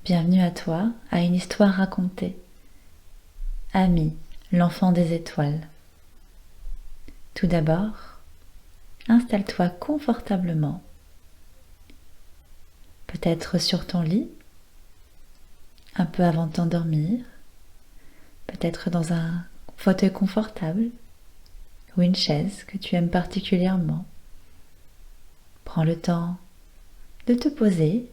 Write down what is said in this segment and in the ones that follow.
Bienvenue à toi, à une histoire racontée. Ami, l'enfant des étoiles. Tout d'abord, installe-toi confortablement. Peut-être sur ton lit, un peu avant de t'endormir, peut-être dans un fauteuil confortable ou une chaise que tu aimes particulièrement. Prends le temps de te poser,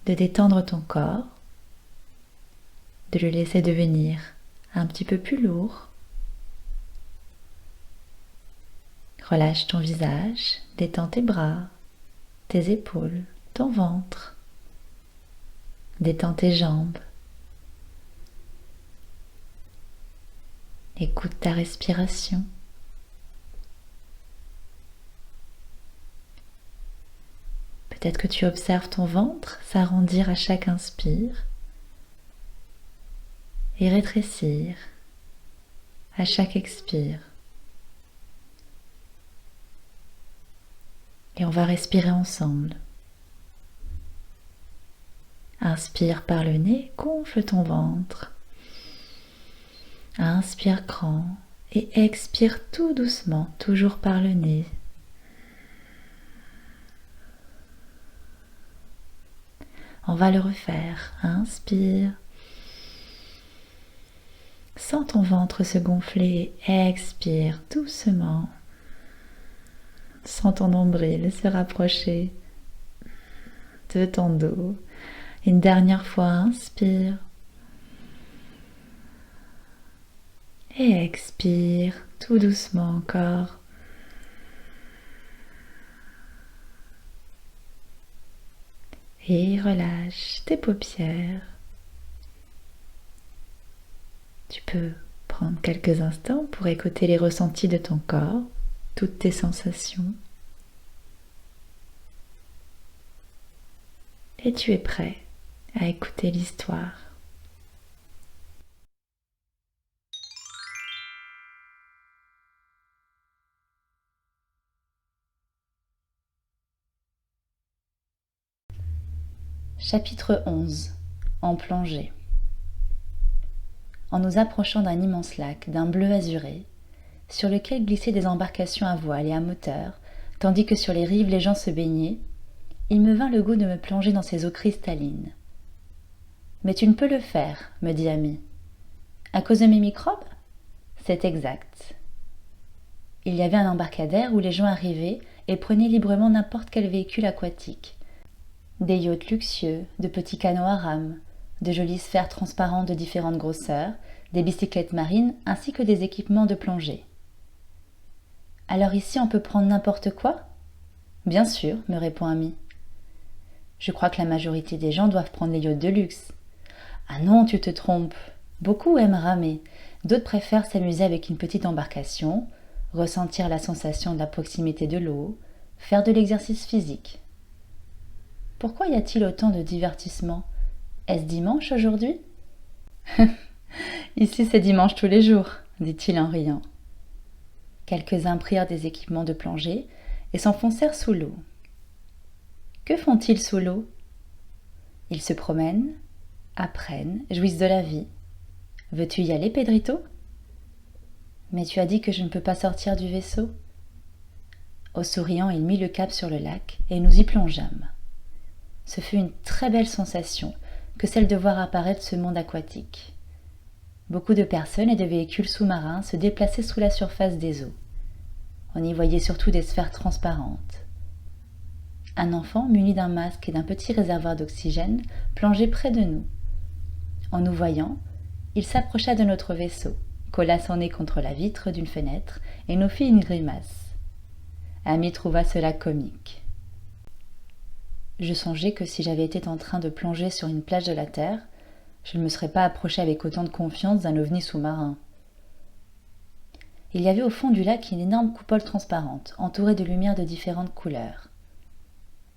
de détendre ton corps, de le laisser devenir un petit peu plus lourd. Relâche ton visage, détends tes bras, tes épaules, ton ventre. Détends tes jambes. Écoute ta respiration. Peut-être que tu observes ton ventre s'arrondir à chaque inspire et rétrécir à chaque expire. Et on va respirer ensemble. Inspire par le nez, gonfle ton ventre. Inspire grand et expire tout doucement, toujours par le nez. On va le refaire. Inspire. Sens ton ventre se gonfler. Expire doucement. Sens ton nombril se rapprocher de ton dos. Une dernière fois, inspire. Et expire tout doucement encore. Et relâche tes paupières. Tu peux prendre quelques instants pour écouter les ressentis de ton corps, toutes tes sensations. Et tu es prêt à écouter l'histoire. Chapitre 11. En plongée. En nous approchant d'un immense lac, d'un bleu azuré, sur lequel glissaient des embarcations à voile et à moteur, tandis que sur les rives les gens se baignaient, il me vint le goût de me plonger dans ces eaux cristallines. « Mais tu ne peux le faire, me dit Ami. À cause de mes microbes ? C'est exact. » Il y avait un embarcadère où les gens arrivaient et prenaient librement n'importe quel véhicule aquatique. Des yachts luxueux, de petits canots à rames, de jolis sphères transparentes de différentes grosseurs, des bicyclettes marines ainsi que des équipements de plongée. « Alors ici on peut prendre n'importe quoi ? » ?»« Bien sûr, me répond Ami. « Je crois que la majorité des gens doivent prendre les yachts de luxe. »« Ah non, tu te trompes. Beaucoup aiment ramer, d'autres préfèrent s'amuser avec une petite embarcation, ressentir la sensation de la proximité de l'eau, faire de l'exercice physique. » « Pourquoi y a-t-il autant de divertissements ? Est-ce dimanche aujourd'hui ? » ?»« Ici c'est dimanche tous les jours, dit-il en riant. Quelques-uns prirent des équipements de plongée et s'enfoncèrent sous l'eau. Que font-ils sous l'eau ? Ils se promènent, apprennent, jouissent de la vie. Veux-tu y aller, Pedrito ? Mais tu as dit que je ne peux pas sortir du vaisseau. Au souriant, il mit le cap sur le lac et nous y plongeâmes. Ce fut une très belle sensation que celle de voir apparaître ce monde aquatique. Beaucoup de personnes et de véhicules sous-marins se déplaçaient sous la surface des eaux. On y voyait surtout des sphères transparentes. Un enfant muni d'un masque et d'un petit réservoir d'oxygène plongeait près de nous. En nous voyant, il s'approcha de notre vaisseau, colla son nez contre la vitre d'une fenêtre et nous fit une grimace. Ami trouva cela comique. Je songeais que si j'avais été en train de plonger sur une plage de la Terre, je ne me serais pas approché avec autant de confiance d'un ovni sous-marin. Il y avait au fond du lac une énorme coupole transparente, entourée de lumières de différentes couleurs.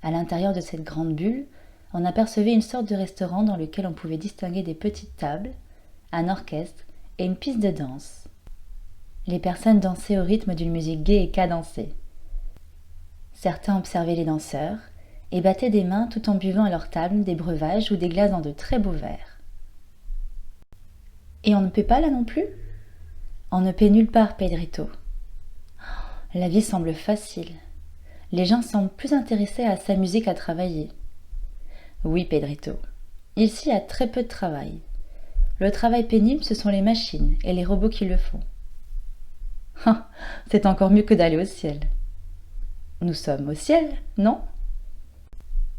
À l'intérieur de cette grande bulle, on apercevait une sorte de restaurant dans lequel on pouvait distinguer des petites tables, un orchestre et une piste de danse. Les personnes dansaient au rythme d'une musique gaie et cadencée. Certains observaient les danseurs, et battaient des mains tout en buvant à leur table des breuvages ou des glaces dans de très beaux verres. Et on ne paie pas là non plus? On ne paie nulle part, Pedrito. La vie semble facile. Les gens semblent plus intéressés à s'amuser qu'à travailler. Oui, Pedrito. Ici, il y a très peu de travail. Le travail pénible, ce sont les machines et les robots qui le font. Ah, c'est encore mieux que d'aller au ciel. Nous sommes au ciel, non?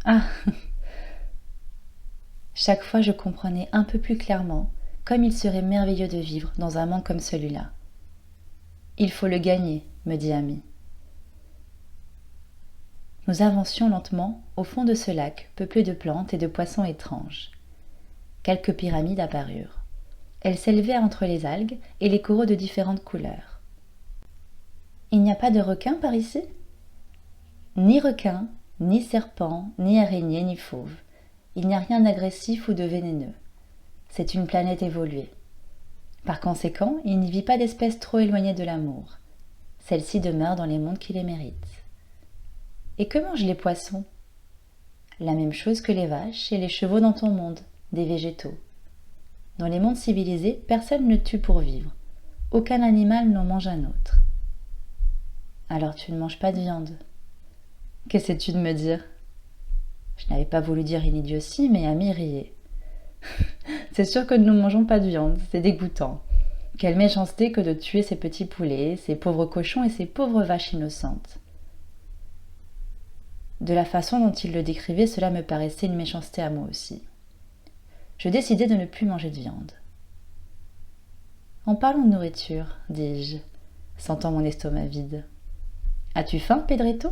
Ah. Chaque fois, je comprenais un peu plus clairement comme il serait merveilleux de vivre dans un monde comme celui-là. Il faut le gagner, me dit Amy. Nous avancions lentement au fond de ce lac peuplé de plantes et de poissons étranges. Quelques pyramides apparurent. Elles s'élevaient entre les algues et les coraux de différentes couleurs. Il n'y a pas de requins par ici? Ni requins, ni serpents, ni araignées, ni fauves. Il n'y a rien d'agressif ou de vénéneux. C'est une planète évoluée. Par conséquent, il n'y vit pas d'espèces trop éloignées de l'amour. Celles-ci demeurent dans les mondes qui les méritent. Et que mangent les poissons? La même chose que les vaches et les chevaux dans ton monde, des végétaux. Dans les mondes civilisés, personne ne tue pour vivre. Aucun animal n'en mange un autre. Alors tu ne manges pas de viande. Qu'essaies-tu de me dire? Je n'avais pas voulu dire une idiotie, mais Amy riait. C'est sûr que nous ne mangeons pas de viande, c'est dégoûtant. Quelle méchanceté que de tuer ces petits poulets, ces pauvres cochons et ces pauvres vaches innocentes. De la façon dont il le décrivait, cela me paraissait une méchanceté à moi aussi. Je décidai de ne plus manger de viande. En parlant de nourriture, dis-je, sentant mon estomac vide. As-tu faim, Pedrito?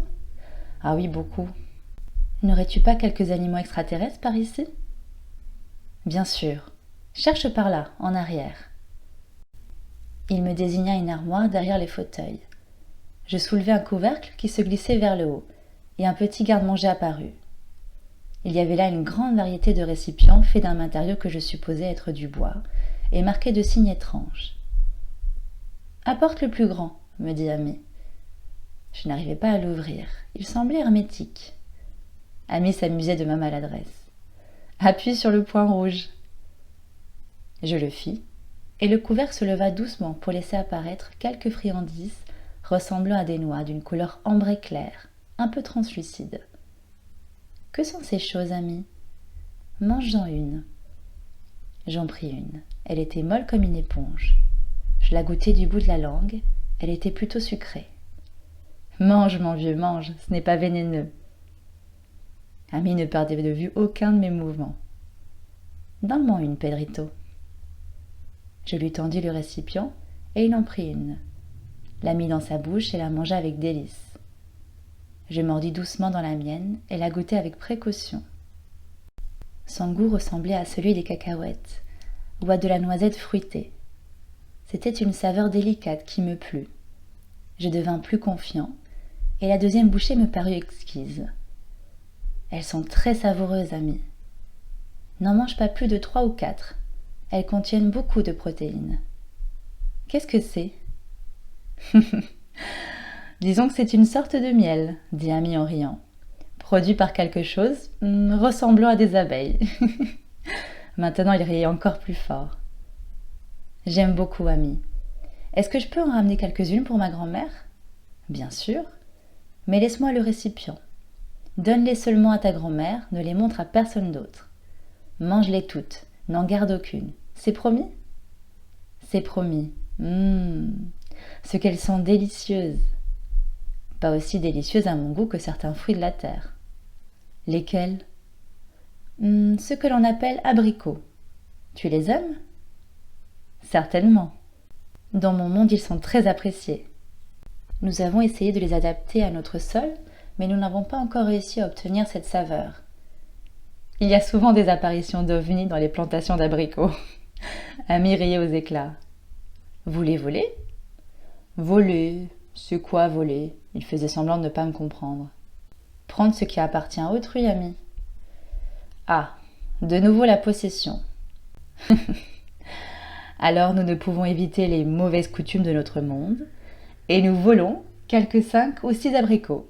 Ah oui, beaucoup. N'aurais-tu pas quelques aliments extraterrestres par ici? Bien sûr. Cherche par là, en arrière. Il me désigna une armoire derrière les fauteuils. Je soulevai un couvercle qui se glissait vers le haut, et un petit garde-manger apparut. Il y avait là une grande variété de récipients faits d'un matériau que je supposais être du bois, et marqués de signes étranges. « Apporte le plus grand, » me dit Amy. Je n'arrivais pas à l'ouvrir. Il semblait hermétique. Amy s'amusait de ma maladresse. « Appuie sur le point rouge. » Je le fis, et le couvercle se leva doucement pour laisser apparaître quelques friandises ressemblant à des noix d'une couleur ambrée claire, un peu translucide. « Que sont ces choses, Amy? Mange-en une. » J'en pris une. Elle était molle comme une éponge. Je la goûtai du bout de la langue. Elle était plutôt sucrée. « Mange, mon vieux, mange, ce n'est pas vénéneux. » Amy ne perdait de vue aucun de mes mouvements. « Donne-moi une, Pedrito. » Je lui tendis le récipient et il en prit une, la mit dans sa bouche et la mangea avec délice. Je mordis doucement dans la mienne et la goûtai avec précaution. Son goût ressemblait à celui des cacahuètes ou à de la noisette fruitée. C'était une saveur délicate qui me plut. Je devins plus confiant et la deuxième bouchée me parut exquise. Elles sont très savoureuses, Amy. N'en mange pas plus de 3 ou 4. Elles contiennent beaucoup de protéines. Qu'est-ce que c'est? Disons que c'est une sorte de miel, dit Amy en riant. Produit par quelque chose ressemblant à des abeilles. Maintenant, il riait encore plus fort. J'aime beaucoup, Amy. Est-ce que je peux en ramener quelques-unes pour ma grand-mère? Bien sûr. Mais laisse-moi le récipient. Donne-les seulement à ta grand-mère, ne les montre à personne d'autre. Mange-les toutes, n'en garde aucune. C'est promis? C'est promis. Ce qu'elles sont délicieuses. Pas aussi délicieuses à mon goût que certains fruits de la terre. Lesquels? Ceux que l'on appelle abricots. Tu les aimes? Certainement. Dans mon monde, ils sont très appréciés. Nous avons essayé de les adapter à notre sol, mais nous n'avons pas encore réussi à obtenir cette saveur. Il y a souvent des apparitions d'ovnis dans les plantations d'abricots. Amy riait aux éclats. Vous les volez? Voler? C'est quoi voler? Il faisait semblant de ne pas me comprendre. Prendre ce qui appartient à autrui, Amy. Ah, de nouveau la possession. Alors nous ne pouvons éviter les mauvaises coutumes de notre monde, et nous volons quelques 5 ou 6 abricots.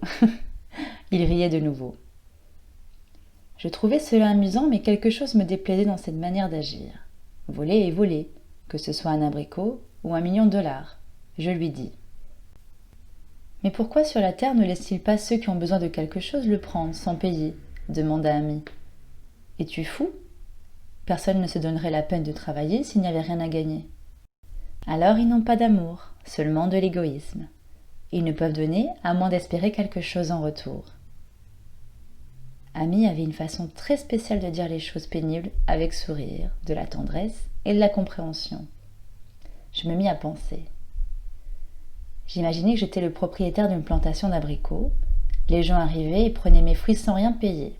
Il riait de nouveau. Je trouvais cela amusant, mais quelque chose me déplaisait dans cette manière d'agir. Voler et voler, que ce soit un abricot ou $1 000 000. Je lui dis. Mais pourquoi sur la terre ne laisse-t-il pas ceux qui ont besoin de quelque chose le prendre sans payer demanda Ami. Es-tu fou? Personne ne se donnerait la peine de travailler s'il n'y avait rien à gagner. Alors ils n'ont pas d'amour, seulement de l'égoïsme. Ils ne peuvent donner à moins d'espérer quelque chose en retour. Ami avait une façon très spéciale de dire les choses pénibles avec sourire, de la tendresse et de la compréhension. Je me mis à penser. J'imaginais que j'étais le propriétaire d'une plantation d'abricots. Les gens arrivaient et prenaient mes fruits sans rien payer.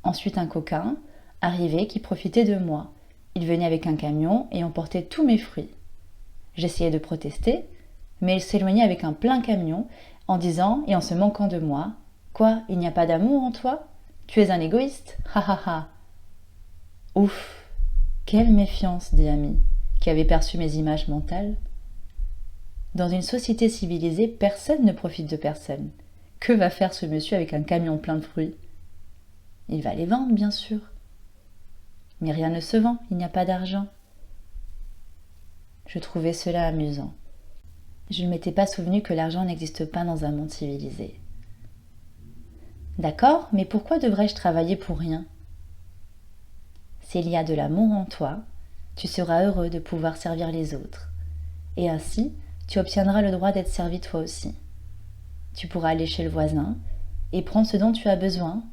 Ensuite un coquin arrivait qui profitait de moi. Il venait avec un camion et emportait tous mes fruits. J'essayais de protester, mais il s'éloignait avec un plein camion en disant et en se moquant de moi: « Quoi, il n'y a pas d'amour en toi? Tu es un égoïste, ha ha ha !» Ouf, quelle méfiance, dit Ami, qui avait perçu mes images mentales. Dans une société civilisée, personne ne profite de personne. Que va faire ce monsieur avec un camion plein de fruits? Il va les vendre, bien sûr. Mais rien ne se vend, il n'y a pas d'argent. Je trouvais cela amusant. Je ne m'étais pas souvenu que l'argent n'existe pas dans un monde civilisé. D'accord, mais pourquoi devrais-je travailler pour rien? S'il y a de l'amour en toi, tu seras heureux de pouvoir servir les autres. Et ainsi, tu obtiendras le droit d'être servi toi aussi. Tu pourras aller chez le voisin et prendre ce dont tu as besoin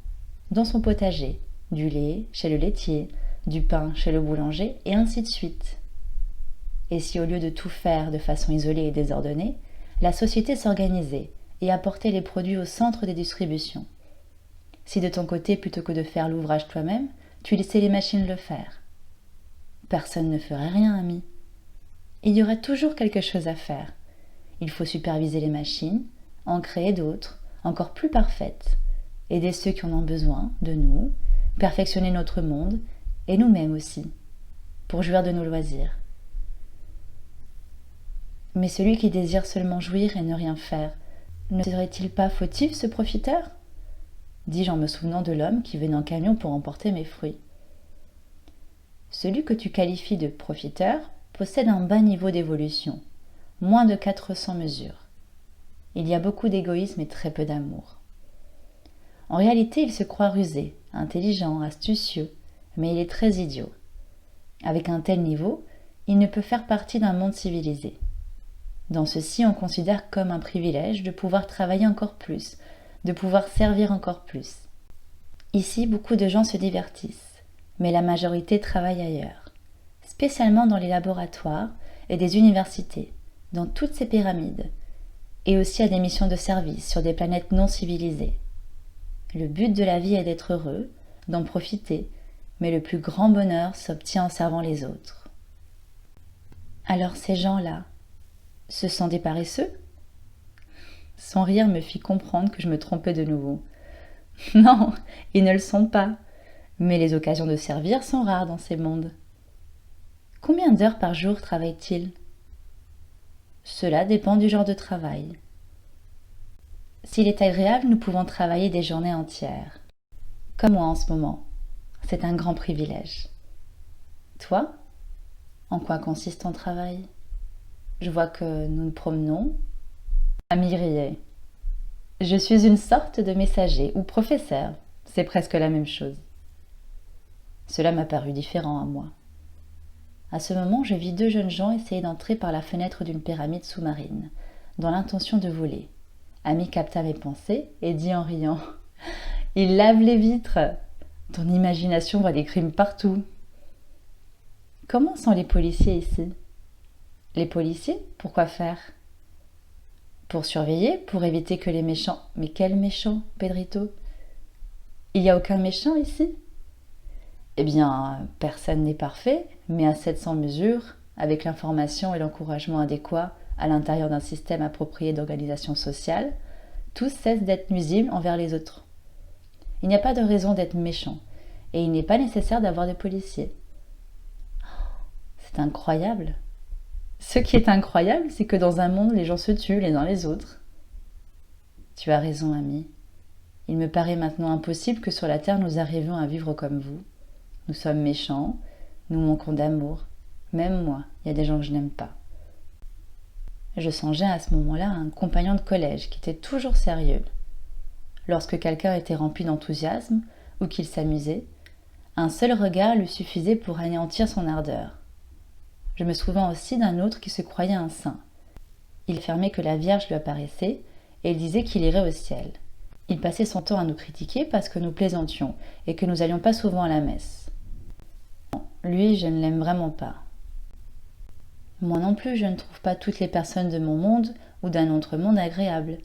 dans son potager, du lait chez le laitier, du pain chez le boulanger, et ainsi de suite. Et si au lieu de tout faire de façon isolée et désordonnée, la société s'organisait et apportait les produits au centre des distributions? Si de ton côté, plutôt que de faire l'ouvrage toi-même, tu laissais les machines le faire? Personne ne ferait rien, Ami. Il y aurait toujours quelque chose à faire. Il faut superviser les machines, en créer d'autres, encore plus parfaites, aider ceux qui en ont besoin de nous, perfectionner notre monde, et nous-mêmes aussi, pour jouir de nos loisirs. Mais celui qui désire seulement jouir et ne rien faire, ne serait-il pas fautif, ce profiteur? Dis-je en me souvenant de l'homme qui venait en camion pour emporter mes fruits. Celui que tu qualifies de profiteur possède un bas niveau d'évolution, moins de 400 mesures. Il y a beaucoup d'égoïsme et très peu d'amour. En réalité, il se croit rusé, intelligent, astucieux, mais il est très idiot. Avec un tel niveau, il ne peut faire partie d'un monde civilisé. Dans ceci, on considère comme un privilège de pouvoir travailler encore plus, de pouvoir servir encore plus. Ici, beaucoup de gens se divertissent, mais la majorité travaille ailleurs, spécialement dans les laboratoires et des universités, dans toutes ces pyramides, et aussi à des missions de service sur des planètes non civilisées. Le but de la vie est d'être heureux, d'en profiter, mais le plus grand bonheur s'obtient en servant les autres. Alors ces gens-là, ce sont des paresseux? Son rire me fit comprendre que je me trompais de nouveau. Non, ils ne le sont pas, mais les occasions de servir sont rares dans ces mondes. Combien d'heures par jour travaillent-ils? Cela dépend du genre de travail. S'il est agréable, nous pouvons travailler des journées entières. Comme moi en ce moment. C'est un grand privilège. Toi, en quoi consiste ton travail? Je vois que nous nous promenons. Ami riait. Je suis une sorte de messager ou professeur. C'est presque la même chose. Cela m'a paru différent à moi. À ce moment, je vis deux jeunes gens essayer d'entrer par la fenêtre d'une pyramide sous-marine, dans l'intention de voler. Ami capta mes pensées et dit en riant: « Ils lavent les vitres! Ton imagination voit des crimes partout. » Comment sont les policiers ici? Les policiers, pourquoi faire? Pour surveiller, pour éviter que les méchants... Mais quels méchants, Pedrito? Il n'y a aucun méchant ici? Eh bien, personne n'est parfait, mais à 700 mesures, avec l'information et l'encouragement adéquat à l'intérieur d'un système approprié d'organisation sociale, tous cessent d'être nuisibles envers les autres. Il n'y a pas de raison d'être méchant, et il n'est pas nécessaire d'avoir des policiers. C'est incroyable. Ce qui est incroyable, c'est que dans un monde, les gens se tuent les uns les autres. Tu as raison, ami. Il me paraît maintenant impossible que sur la terre nous arrivions à vivre comme vous. Nous sommes méchants, nous manquons d'amour. Même moi, il y a des gens que je n'aime pas. » Je songeais à ce moment-là à un compagnon de collège qui était toujours sérieux. Lorsque quelqu'un était rempli d'enthousiasme ou qu'il s'amusait, un seul regard lui suffisait pour anéantir son ardeur. Je me souvins aussi d'un autre qui se croyait un saint. Il affirmait que la Vierge lui apparaissait et il disait qu'il irait au ciel. Il passait son temps à nous critiquer parce que nous plaisantions et que nous n'allions pas souvent à la messe. Lui, je ne l'aime vraiment pas. Moi non plus, je ne trouve pas toutes les personnes de mon monde ou d'un autre monde agréables.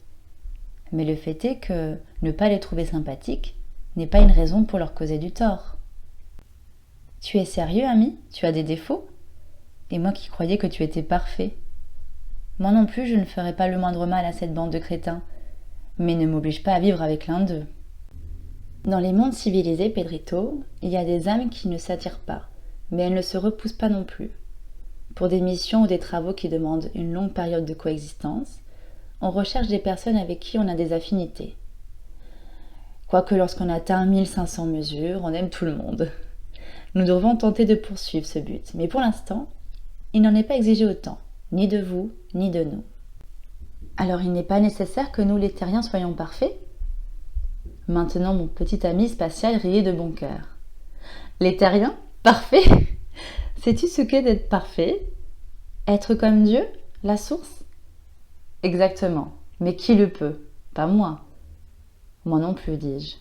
Mais le fait est que ne pas les trouver sympathiques n'est pas une raison pour leur causer du tort. Tu es sérieux, ami? Tu as des défauts? Et moi qui croyais que tu étais parfait. Moi non plus, je ne ferai pas le moindre mal à cette bande de crétins, mais ne m'oblige pas à vivre avec l'un d'eux. Dans les mondes civilisés, Pedrito, il y a des âmes qui ne s'attirent pas, mais elles ne se repoussent pas non plus. Pour des missions ou des travaux qui demandent une longue période de coexistence, on recherche des personnes avec qui on a des affinités. Quoique lorsqu'on atteint 1500 mesures, on aime tout le monde. Nous devons tenter de poursuivre ce but, mais pour l'instant, il n'en est pas exigé autant, ni de vous, ni de nous. Alors il n'est pas nécessaire que nous les terriens soyons parfaits? Maintenant mon petit ami spatial riait de bon cœur. Les terriens? Parfaits? Sais-tu ce qu'est d'être parfait? Être comme Dieu? La source? Exactement, mais qui le peut? Pas moi. Moi non plus, dis-je.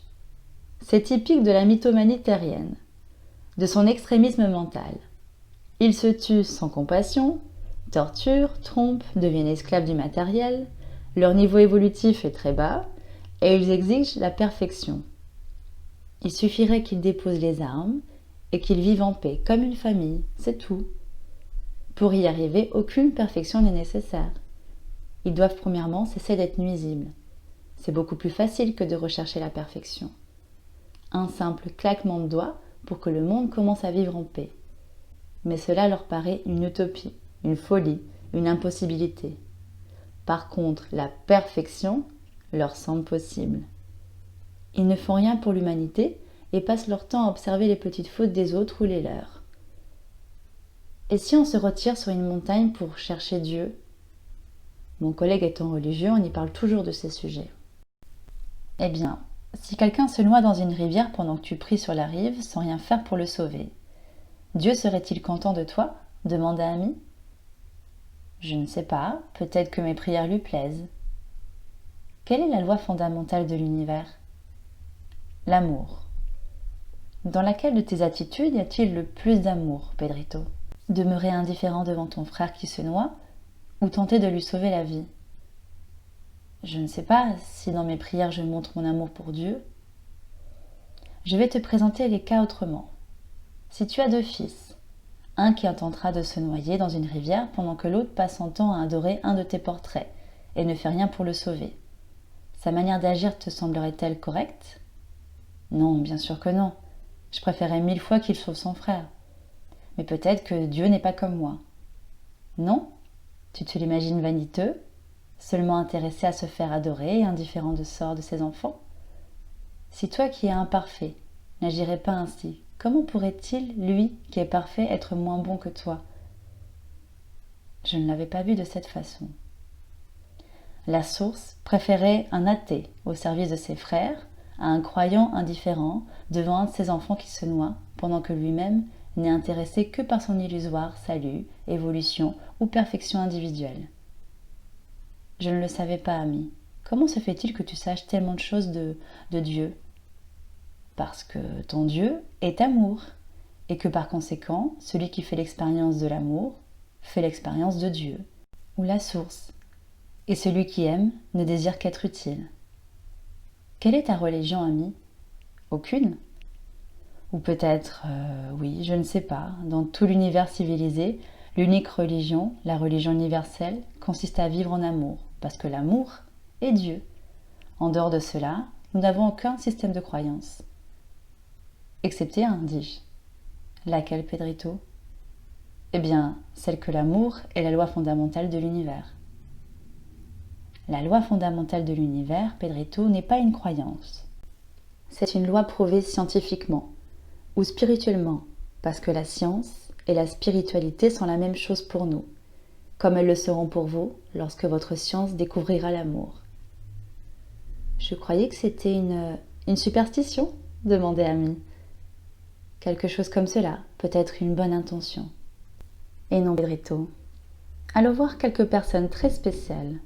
C'est typique de la mythomanie terrienne, de son extrémisme mental. Ils se tuent sans compassion, torturent, trompent, deviennent esclaves du matériel, leur niveau évolutif est très bas, et ils exigent la perfection. Il suffirait qu'ils déposent les armes et qu'ils vivent en paix, comme une famille, c'est tout. Pour y arriver, aucune perfection n'est nécessaire. Ils doivent premièrement cesser d'être nuisibles. C'est beaucoup plus facile que de rechercher la perfection. Un simple claquement de doigts pour que le monde commence à vivre en paix. Mais cela leur paraît une utopie, une folie, une impossibilité. Par contre, la perfection leur semble possible. Ils ne font rien pour l'humanité et passent leur temps à observer les petites fautes des autres ou les leurs. Et si on se retire sur une montagne pour chercher Dieu? Mon collègue étant religieux, on y parle toujours de ces sujets. Eh bien, si quelqu'un se noie dans une rivière pendant que tu pries sur la rive sans rien faire pour le sauver, Dieu serait-il content de toi? Demanda Ami. Je ne sais pas, peut-être que mes prières lui plaisent. Quelle est la loi fondamentale de l'univers? L'amour. Dans laquelle de tes attitudes y a-t-il le plus d'amour, Pedrito? Demeurer indifférent devant ton frère qui se noie ou tenter de lui sauver la vie? Je ne sais pas si dans mes prières je montre mon amour pour Dieu. Je vais te présenter les cas autrement. Si tu as deux fils, un qui intentera de se noyer dans une rivière pendant que l'autre passe son temps à adorer un de tes portraits et ne fait rien pour le sauver, sa manière d'agir te semblerait-elle correcte? Non, bien sûr que non. Je préférerais 1000 fois qu'il sauve son frère. Mais peut-être que Dieu n'est pas comme moi. Non? Tu te l'imagines vaniteux, seulement intéressé à se faire adorer et indifférent du sort de ses enfants? Si toi qui es imparfait n'agirais pas ainsi, comment pourrait-il, lui qui est parfait, être moins bon que toi? Je ne l'avais pas vu de cette façon. La source préférait un athée au service de ses frères à un croyant indifférent devant un de ses enfants qui se noie, pendant que lui-même n'est intéressé que par son illusoire salut, évolution ou perfection individuelle. Je ne le savais pas, ami. Comment se fait-il que tu saches tellement de choses de Dieu? Parce que ton Dieu est amour, et que par conséquent, celui qui fait l'expérience de l'amour fait l'expérience de Dieu, ou la source. Et celui qui aime ne désire qu'être utile. Quelle est ta religion, ami? Aucune? Ou peut-être, oui, je ne sais pas, dans tout l'univers civilisé, l'unique religion, la religion universelle, consiste à vivre en amour, parce que l'amour est Dieu. En dehors de cela, nous n'avons aucun système de croyance. Excepté un, dis-je. Laquelle, Pedrito? Eh bien, celle que l'amour est la loi fondamentale de l'univers. La loi fondamentale de l'univers, Pedrito, n'est pas une croyance, C'est une loi prouvée scientifiquement ou spirituellement, parce que la science et la spiritualité sont la même chose pour nous, comme elles le seront pour vous lorsque votre science découvrira l'amour. Je croyais que c'était une superstition, demandait Amy. Quelque chose comme cela, peut-être une bonne intention. Et non, Pedrito. Allons voir quelques personnes très spéciales.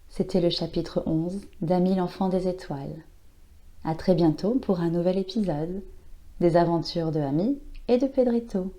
C'était le chapitre 11 d'Amy l'enfant des étoiles. À très bientôt pour un nouvel épisode des aventures de Amy et de Pedrito.